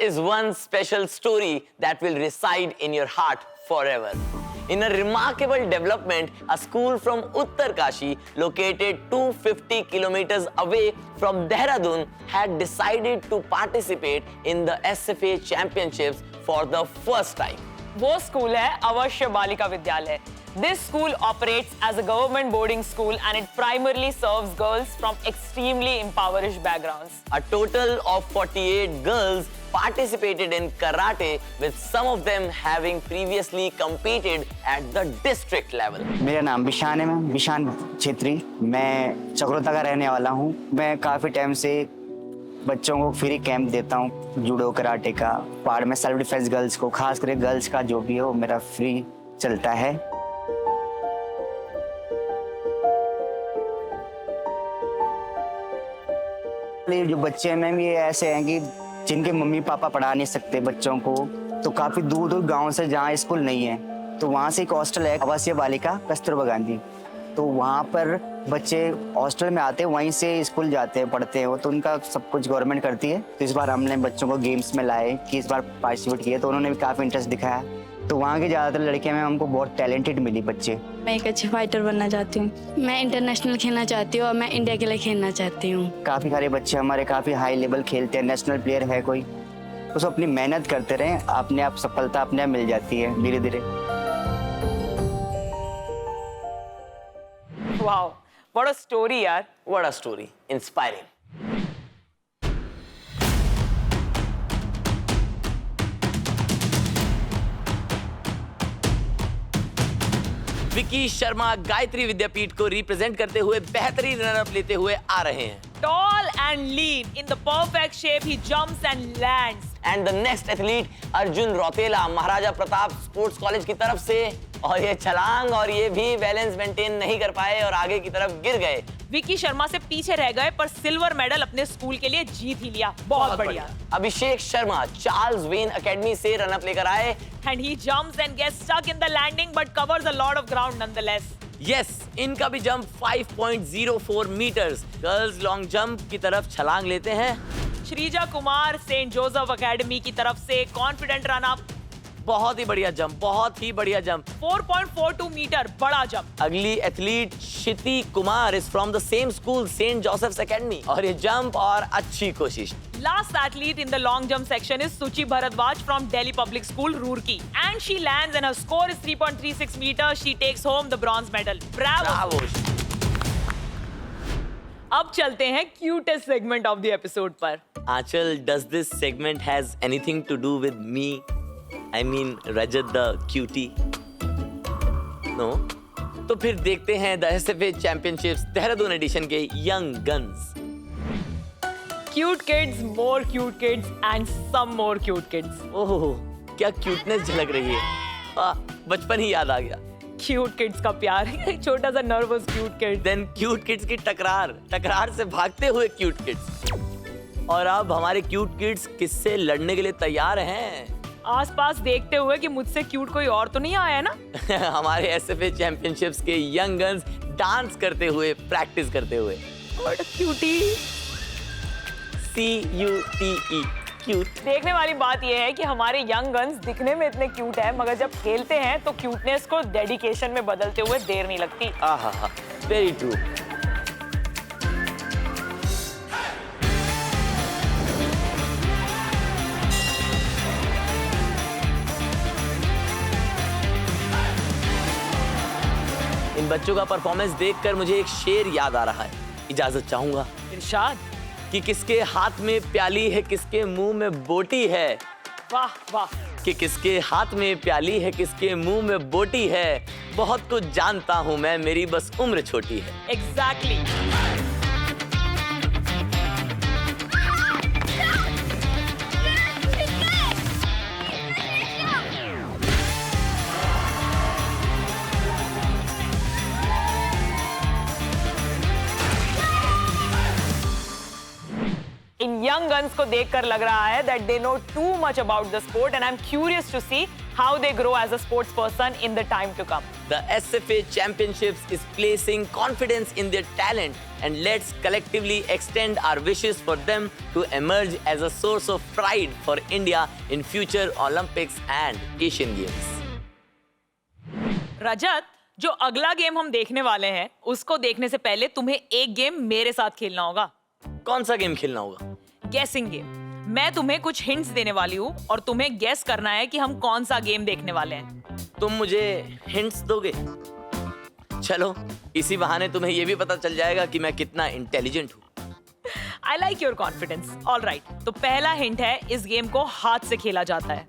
is one special story that will reside in your heart forever. In a remarkable development, a school from Uttarkashi, located 250 kilometers away from Dehradun, had decided to participate in the SFA championships for the first time. वो school है अवश्य Balika Vidyalaya. This school operates as a government boarding school and it primarily serves girls from extremely impoverished backgrounds. A total of 48 girls participated in karate, with some of them having previously competed at the district level. मेरा नाम बिशान है, मैं बिशान छेत्री. मैं चक्रोता का रहने वाला हूँ. मैं काफ़ी टाइम से बच्चों को फ्री कैंप देता हूँ जूडो कराटे का. पहाड़ में सेल्फ डिफेंस गर्ल्स को, खास करके गर्ल्स का जो भी हो, मेरा फ्री चलता है. जो बच्चे हैं मैम, ये ऐसे हैं कि जिनके मम्मी पापा पढ़ा नहीं सकते बच्चों को, तो काफ़ी दूर दूर गांव से जहाँ स्कूल नहीं है, तो वहाँ से एक हॉस्टल है आवासीय बालिका कस्तूरबा गांधी. तो वहाँ पर बच्चे हॉस्टल में आते हैं, वहीं से स्कूल जाते हैं, पढ़ते हैं. तो उनका सब कुछ गवर्नमेंट करती है. तो इस बार हमने बच्चों को गेम्स में लाए कि इस बार पार्टिसिपेट किए, तो उन्होंने भी काफ़ी इंटरेस्ट दिखाया. तो वहाँ के ज़्यादातर लड़कियाँ में हमको बहुत टैलेंटेड मिली बच्चे. मैं एक अच्छी फाइटर बनना चाहती हूँ. मैं इंटरनेशनल खेलना चाहती हूँ और मैं इंडिया के लिए खेलना चाहती हूँ. काफ़ी सारे बच्चे हमारे काफ़ी हाई लेवल खेलते हैं. नेशनल प्लेयर है कोई, उसको अपनी मेहनत करते रहें, अपने आप सफलता अपने आप मिल जाती है धीरे धीरे. Wow, what a story यार. What a story. Inspiring. Vicky Sharma Gayatri विद्यापीठ को रिप्रेजेंट करते हुए बेहतरीन रनअप लेते हुए आ रहे हैं. Tall and lean, in the perfect shape, he jumps and lands. And the next athlete Arjun Rautela, Maharaja Pratap sports college की तरफ से, और ये छलांग और ये भी बैलेंस मेंटेन नहीं कर पाए और आगे की तरफ गिर गए. विकी शर्मा से पीछे रह गए पर सिल्वर मेडल अपने स्कूल के लिए जीत ही लिया. बहुत बढ़िया. Abhishek Sharma Charles when academy से रनअप लेकर आए. And he jumps and gets stuck in the landing but covers a lot of ground nonetheless. Yes, इनका भी jump 5.04 metres. Girls long jump की तरफ छलांग लेते हैं. Sreeja Kumar Saint Joseph Academy की तरफ से कॉन्फिडेंट रन अप. बहुत ही बढ़िया जंप, बहुत ही बढ़िया जंप. 4.42 मीटर बड़ा जंप. अगली athlete Kshiti Kumar is from the same school saint Joseph's academy, और ये जंप और अच्छी कोशिश. Last athlete in the long jump section is Suchi Bharadwaj from Delhi Public School, Roorkee. And she lands and her score is 3.36 meters. She takes home the bronze medal. Bravo! अब चलते हैं cutest segment of the episode पर. Aanchal, does this segment has anything to do with me? I mean, Rajat the cutie? No? तो फिर देखते हैं the SFA Championships Dehradun edition के Young Guns. Cute kids, more cute kids and some more cute kids. ओह, क्या cuteness झलक रही है. बचपन ही याद आ गया. Cute kids का प्यार. छोटा सा nervous cute kid. Then cute kids की टकरार से भागते हुए cute kids. और अब हमारे cute kids किससे लड़ने के लिए तैयार हैं? आसपास देखते हुए कि मुझसे क्यूट कोई और तो नहीं आया ना. हमारे एसएफए चैंपियनशिप्स के यंग गन्स डांस करते हुए, प्रैक्टिस करते हुए. What a cutie. CUTE, cute. देखने वाली बात यह है कि हमारे यंग गन्स दिखने में इतने क्यूट है, मगर जब खेलते हैं तो क्यूटनेस को डेडिकेशन में बदलते हुए देर नहीं लगती. आहा, वेरी ट्रू. इन बच्चों का परफॉर्मेंस देखकर मुझे एक शेर याद आ रहा है. इजाजत चाहूंगा. इरशाद. कि किसके हाथ में प्याली है, किसके मुंह में बोटी है. वाह वाह. कि किसके हाथ में प्याली है, किसके मुंह में बोटी है. बहुत कुछ जानता हूं मैं, मेरी बस उम्र छोटी है. एग्जैक्टली. इन यंग गन्स को देखकर लग रहा है that they know too much about the sport and I'm curious to see how they grow as a sports person in the time to come. The SFA Championships is placing confidence in their talent, and let's collectively extend our wishes for them to emerge as a source of pride for India in future Olympics and Asian Games. रजत, जो अगला game हम देखने वाले हैं, उसको देखने से पहले तुम्हें एक गेम मेरे साथ खेलना होगा। कौन सा गेम खेलना होगा? गेसिंग गेम। मैं तुम्हें कुछ हिंट्स देने वाली हूँ और तुम्हें गेस करना है कि हम कौन सा गेम देखने वाले हैं। तुम मुझे हिंट्स दोगे? चलो, इसी बहाने तुम्हें ये भी पता चल जाएगा कि मैं कितना इंटेलिजेंट हूँ। I like your confidence. All right. तो पहला हिंट है, इस गेम को हाथ से खेला जाता है।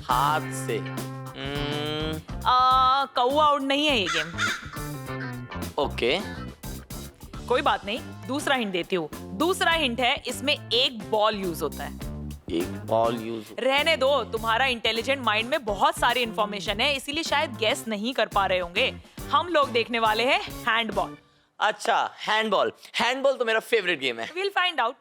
हाथ से? कौवा आउट नहीं है ये गेम। ओके। कोई बात नहीं, दूसरा हिंट देती हूँ। दूसरा हिंट है, इसमें एक बॉल यूज होता है। एक बॉल यूज? रहने दो, तुम्हारा इंटेलिजेंट माइंड में बहुत सारी इंफॉर्मेशन है, इसीलिए शायद गेस नहीं कर पा रहे होंगे। हम लोग देखने वाले हैं हैंडबॉल। अच्छा, हैंडबॉल। हैंडबॉल तो मेरा फेवरेट गेम है। We'll find out.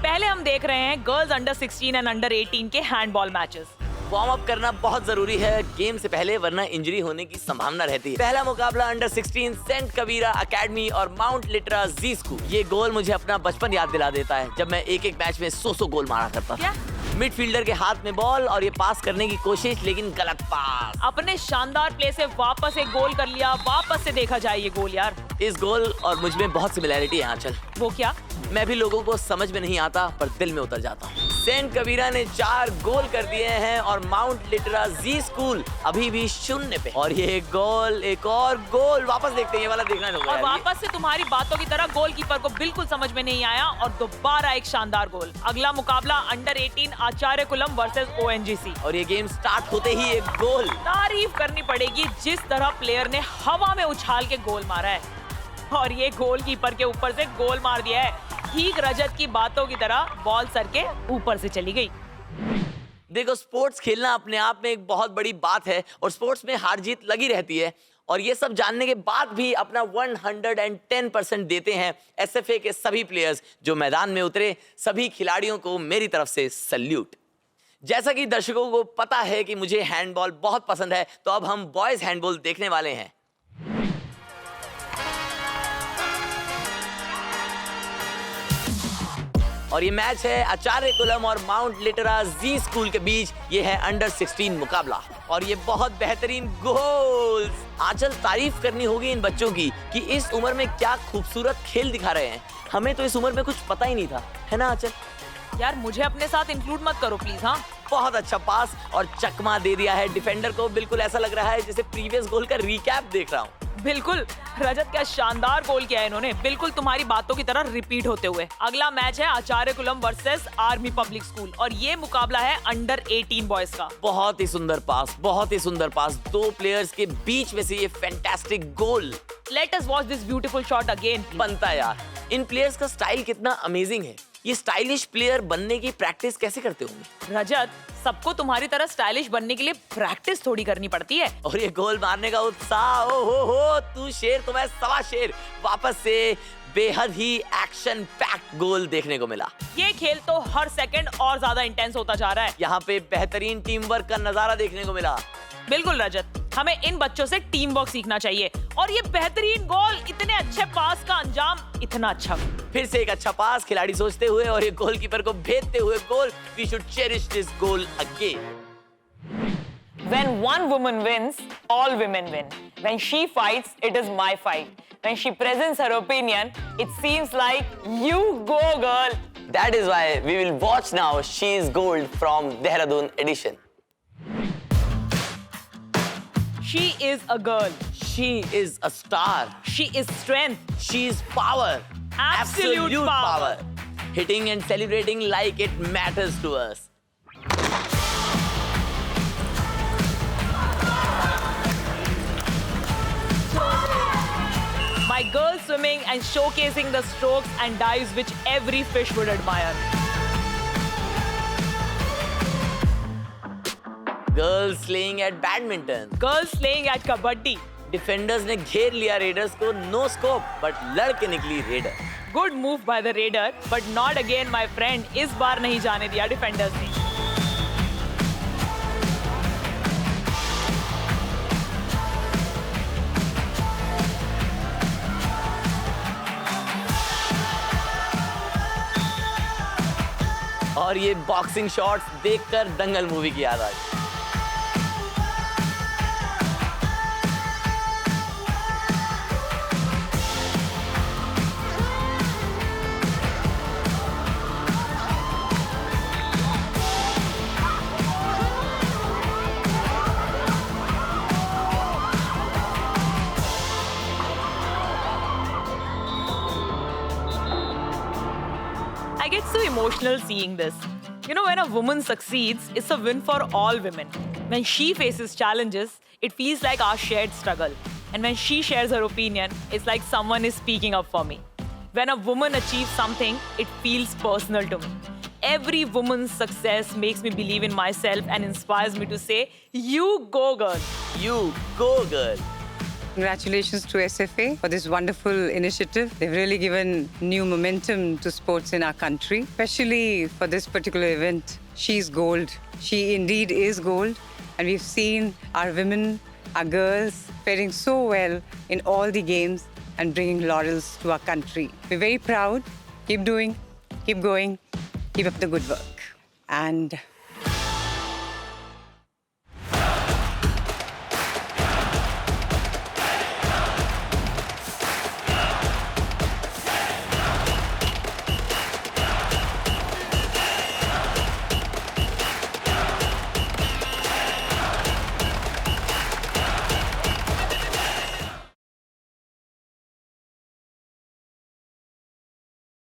पहले हम देख रहे हैं गर्ल्स अंडर 16 एंड अंडर 18 के हैंडबॉल मैचेस। वार्म अप करना बहुत जरूरी है गेम से पहले, वरना इंजरी होने की संभावना रहती है। पहला मुकाबला अंडर 16 सेंट कबीरा एकेडमी और माउंट लिटरा जी स्कूल। ये गोल मुझे अपना बचपन याद दिला देता है, जब मैं एक एक मैच में 100 गोल मारा करता था। मिडफील्डर के हाथ में बॉल और ये पास करने की कोशिश, लेकिन गलत पास। अपने शानदार प्ले से वापस एक गोल कर लिया। वापस से देखा जाए ये गोल यार। इस गोल और मुझ में बहुत सिमिलैरिटी है आंचल। वो क्या? मैं भी लोगों को समझ में नहीं आता, पर दिल में उतर जाता हूँ। सेंट कबीरा ने 4 गोल कर दिए हैं और माउंट लिटरा जी स्कूल अभी भी 0 पे। और ये गोल, एक और गोल। वापस देखते हैं, ये वाला देखना होगा। और वापस से तुम्हारी बातों की तरह गोलकीपर को बिल्कुल समझ में नहीं आया और दोबारा एक शानदार गोल। अगला मुकाबला अंडर 18 आचार्य कुलम वर्सेस ONGC। और ये गेम स्टार्ट होते ही एक गोल। तारीफ करनी पड़ेगी जिस तरह प्लेयर ने हवा में उछाल के गोल मारा है, और ये गोलकीपर के ऊपर से गोल मार दिया है। ठीक रजत की बातों की तरह बॉल सर के ऊपर से चली गई। देखो, स्पोर्ट्स खेलना अपने आप में एक बहुत बड़ी बात है और स्पोर्ट्स में हार जीत लगी रहती है, और ये सब जानने के बाद भी अपना 110% देते हैं SFA के सभी प्लेयर्स जो मैदान में उतरे। सभी खिलाड़ियों को मेरी तरफ से सल्यूट। जैसा कि दर्शकों को पता है कि मुझे हैंडबॉल बहुत पसंद है, तो अब हम बॉयज हैंडबॉल देखने वाले हैं। और ये मैच है आचार्य कुलम और माउंट लिटरा जी स्कूल के बीच। ये है अंडर 16 मुकाबला और ये बहुत बेहतरीन गोल्स। आंचल, तारीफ करनी होगी इन बच्चों की कि इस उम्र में क्या खूबसूरत खेल दिखा रहे हैं। हमें तो इस उम्र में कुछ पता ही नहीं था, है ना आंचल? यार, मुझे अपने साथ इंक्लूड मत करो प्लीज। हाँ, बहुत अच्छा पास और चकमा दे दिया है डिफेंडर को। बिल्कुल ऐसा लग रहा है जैसे प्रीवियस गोल का रिकैप देख रहा हूँ। बिल्कुल रजत, क्या शानदार गोल किया है इन्होंने, बिल्कुल तुम्हारी बातों की तरह रिपीट होते हुए। अगला मैच है Acharyakulam versus army public school और ये मुकाबला है अंडर 18 बॉयज का। बहुत ही सुंदर पास, बहुत ही सुंदर पास। 2 प्लेयर्स के बीच में से ये fantastic goal. Let us watch this beautiful shot again. बनता है यार। इन प्लेयर्स का स्टाइल कितना अमेजिंग है। ये स्टाइलिश प्लेयर बनने की प्रैक्टिस कैसे करते होंगे? रजत, सबको तुम्हारी तरह स्टाइलिश बनने के लिए प्रैक्टिस थोड़ी करनी पड़ती है। और ये गोल मारने का उत्साह, ओ हो, तू शेर तो मैं सवा शेर। वापस से बेहद ही एक्शन पैक्ड गोल देखने को मिला। ये खेल तो हर सेकंड और ज्यादा इंटेंस होता जा रहा है। यहाँ पे बेहतरीन टीम वर्क का नजारा देखने को मिला। बिल्कुल रजत, हमें इन बच्चों से टीम वर्क सीखना चाहिए। और ये बेहतरीन गोल, इतने अच्छे पास का अंजाम, इतना अच्छा। फिर से एक अच्छा पास, खिलाड़ी सोचते हुए और ये गोलकीपर को भेजते हुए गोल। We should cherish this goal again. When one woman wins, all women win. When she fights, it is my fight. When she presents her opinion, it seems like you go, girl. That is why we will watch now She is Gold from Dehradun edition. She is a girl. She is a star. She is strength. She is power. Absolute power. Hitting and celebrating like it matters to us. My girl swimming and showcasing the strokes and dives which every fish would admire. Girls slaying at badminton. Girls slaying at kabaddi. Defenders ने घेर लिया readers को, no scope, but लड़के निकली raider. Good move by the raider, but not again, my friend. इस बार नहीं जाने दिया डिफेंडर्स ने। और ये बॉक्सिंग शॉट्स देखकर दंगल मूवी की याद आ गई। I get so emotional seeing this. You know, when a woman succeeds, it's a win for all women. When she faces challenges, it feels like our shared struggle. And when she shares her opinion, it's like someone is speaking up for me. When a woman achieves something, it feels personal to me. Every woman's success makes me believe in myself and inspires me to say, you go, girl. You go, girl. Congratulations to SFA for this wonderful initiative. They've really given new momentum to sports in our country, especially for this particular event. She's gold. She indeed is gold. And we've seen our women, our girls, faring so well in all the games and bringing laurels to our country. We're very proud. Keep doing, keep going, keep up the good work. And